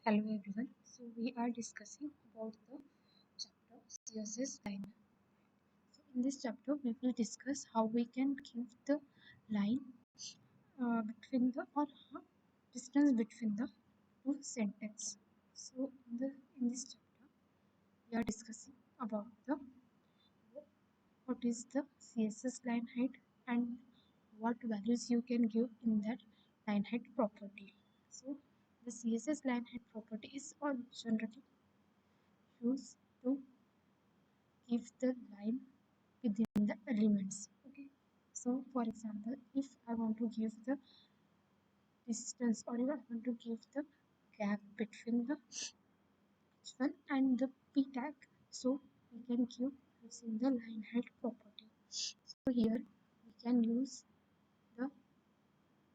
Hello everyone. So we are discussing about the chapter CSS line. So in this chapter we will discuss how we can give the line between the or distance between the two sentence. So in this chapter we are discussing about the what is the CSS line height and what values you can give in that line height property. So the CSS line height property is generally used to give the line within the elements. Okay, so for example, if I want to give the distance or if I want to give the gap between the h1 and the p tag, so we can give using the line height property. So here we can use the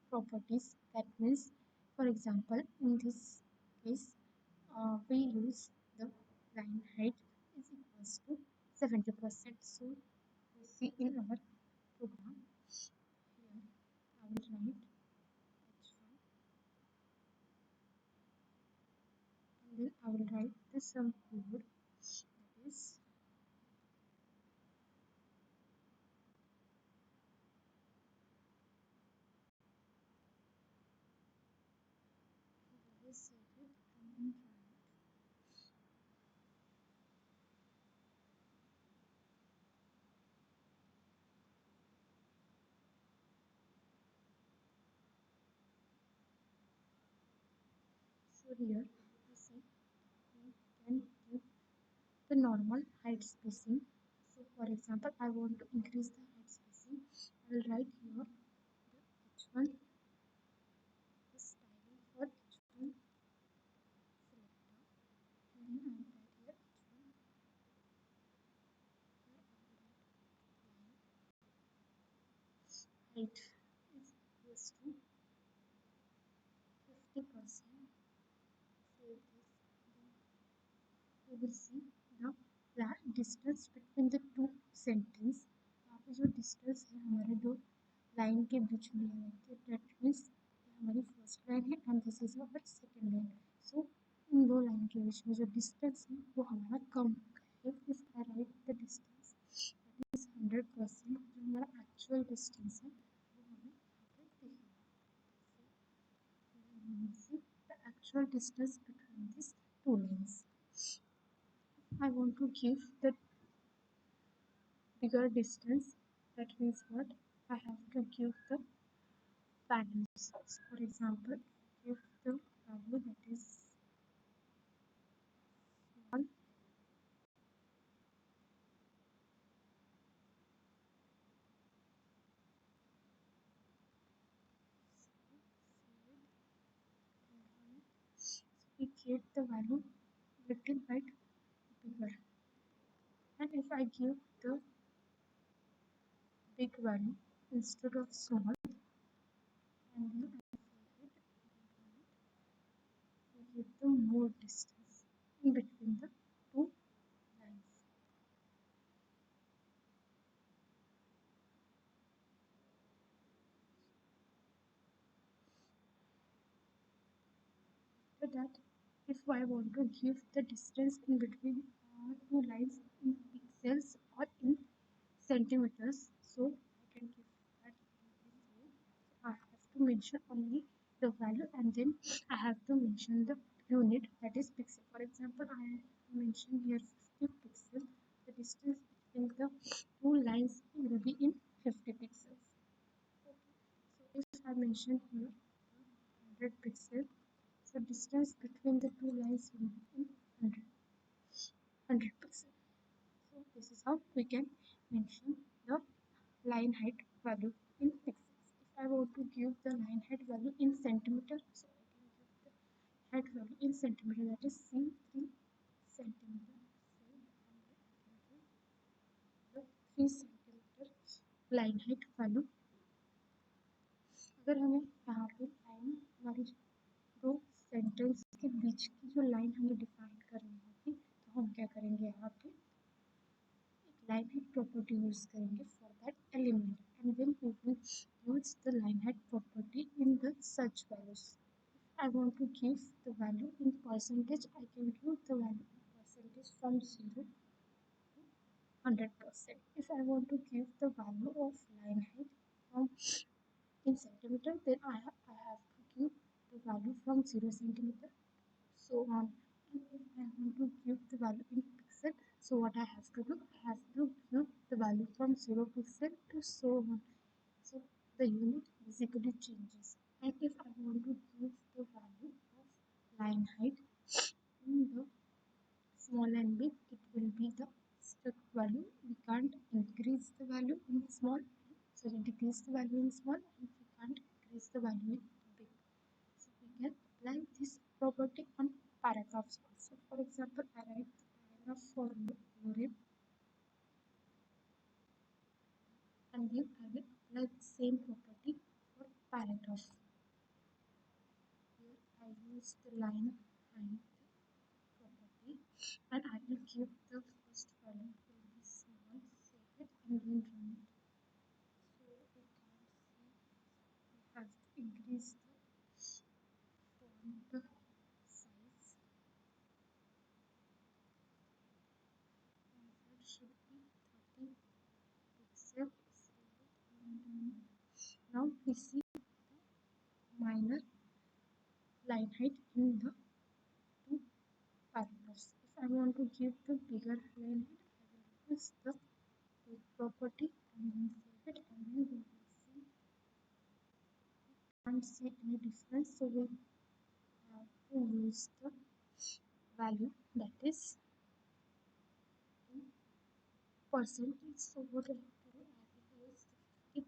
properties. That means, for example, in this case we use the line height is equals to 70%. So we see in our program here I will write h1 and then I will write the sum code, that is save it and then run it. So here we see we can give the normal height spacing. So for example, I want to increase the height spacing. I will write here the h1, the styling for h1 selector, and then I will write here h1. Here I will write line height is equals to 50%. Save this. Then we will see the distance between the two sentence. यहाँ पे जो distance है हमारे दो line के बीच में है, दैट मीन्स हमारी फर्स्ट लाइन है and this is our second line. So इन दो लाइन के बीच में जो डिस्टेंस है वो हमारा कम है. If I right the distance that is 100%, जो हमारा एक्चुअल डिस्टेंस है वो हमें यहाँ पे दिखेगा. The actual distance between these two lines. I want to give the bigger distance. That means what? I have to give the values. For example, give the value that is 1. We get the value little bit bigger. And if I give the big value instead of small, and then I save it, we get the more distance in between the two lines. After that, if I want to give the distance in between two lines in pixels or in centimeters, so I can give that in this way. So I have to mention only the value and then I have to mention the unit, that is pixel. For example, I mentioned here 50 pixels. The distance between the two lines will be in 50 pixels. Okay. So if I mention here 100 pixels, so distance between the two lines will be in 100 pixels. So this is how we can mention the line height value in pixels. If I want to give the line height value in centimeter, so I can give the height value in centimeter, that is C3 centimeter. So I can give the 3 centimeter line height value. अगर हमें यहाँ पे line हमारी दो sentence के बीच की जो line हमें डिफाइन करनी होगी, तो हम क्या करेंगे, यहाँ पे एक लाइन height property यूज करेंगे for that element, and then we will use the line height property in the search values. I want to give the value in percentage. I can give the value in percentage from 0 to 100%. If I want to give the value of line height from in centimeter, then I have to give the value from 0 centimeter, so on. And if I want to give the value in pixel, so what I have to do, I have to give the value from 0 pixel to so on. So the unit basically changes. And if I want to give the value of line height in the small and big, it will be the stuck value. We can't increase the value in small, so we decrease the value in small, and we can't increase the value in big. So we can apply this property on paragraphs also. For example, I write the paragraph for Lorem, and then I will apply the same property for paragraph. Here I use the line height property, and I will give the first value will be small, save it, and then run it. So we can see we have to increase the font size, and that should be 30 pixels. Save it, and run it. Now we see minor line height in the two paragraphs. If I want to give the bigger line height, I will use the big property and then save it, and then we will see, can't see any difference, so we have to use the value that is in percentage. So what I have to do, I will use the 50%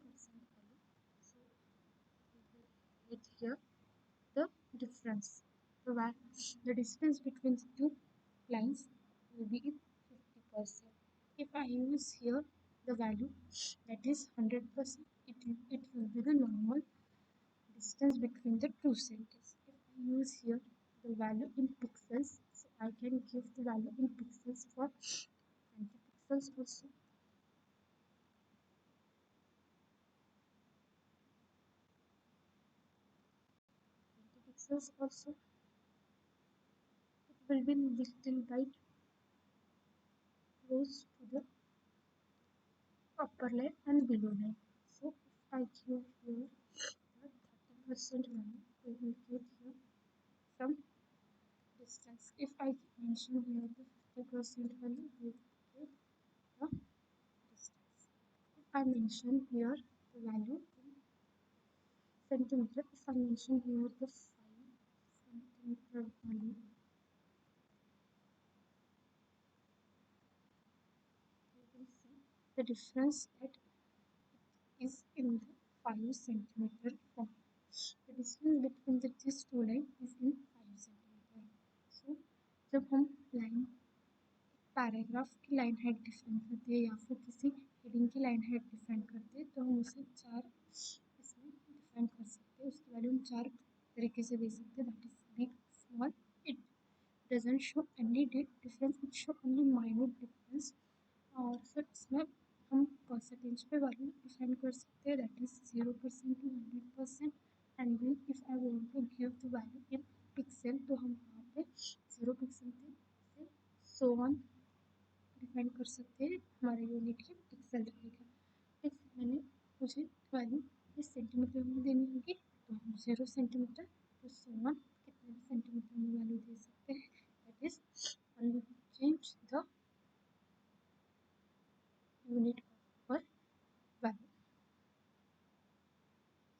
value. So we will get here the difference. The distance between the two lines will be in 50%. If I use here the value that is 100%, it will be the normal distance between the two centers. If I use here the value in pixels, so I can give the value in pixels for 20 pixels also. 20 pixels also. It will be little bit close to the upper line and below line. So if I give here the 30% value, we will get here some distance. If I mention here the 50% value, we will get the distance. If I mention here the value in centimeter, if I mention here the 5 centimeter value, you will see the difference that is in the 5 centimeter form. The distance between these two lines is in 5 centimeter. So जब हम line paragraph की line height define करते हैं या फिर किसी heading की line height define करते हैं, तो हम उसे 4 इसमें डिफाइन कर सकते हैं. उसकी वैल्यू हम 4 तरीके से दे सकते हैं. That is big, small. It doesn't show any difference, it show only minute difference. और फिर इसमें हम परसेंटेज पे वैल्यू डिफाइन कर सकते हैं, that is 0% to 100%. And then if I want to give the value in pixel, तो हम यहाँ पे 0 पिक्सल से सो ऑन डिफाइन कर सकते हैं. हमारे यूनिट की पिक्सल रहेगा. इफ मुझे वैल्यू इस सेंटीमीटर में देनी होगी, तो हम 0 सेंटीमीटर तो सो ऑन कितने भी सेंटीमीटर में वैल्यू दे सकते हैं. That is only change the unit of our value.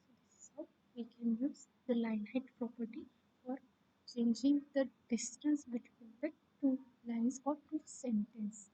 So this is how we can use the line height property for changing the distance between the two lines or two sentences.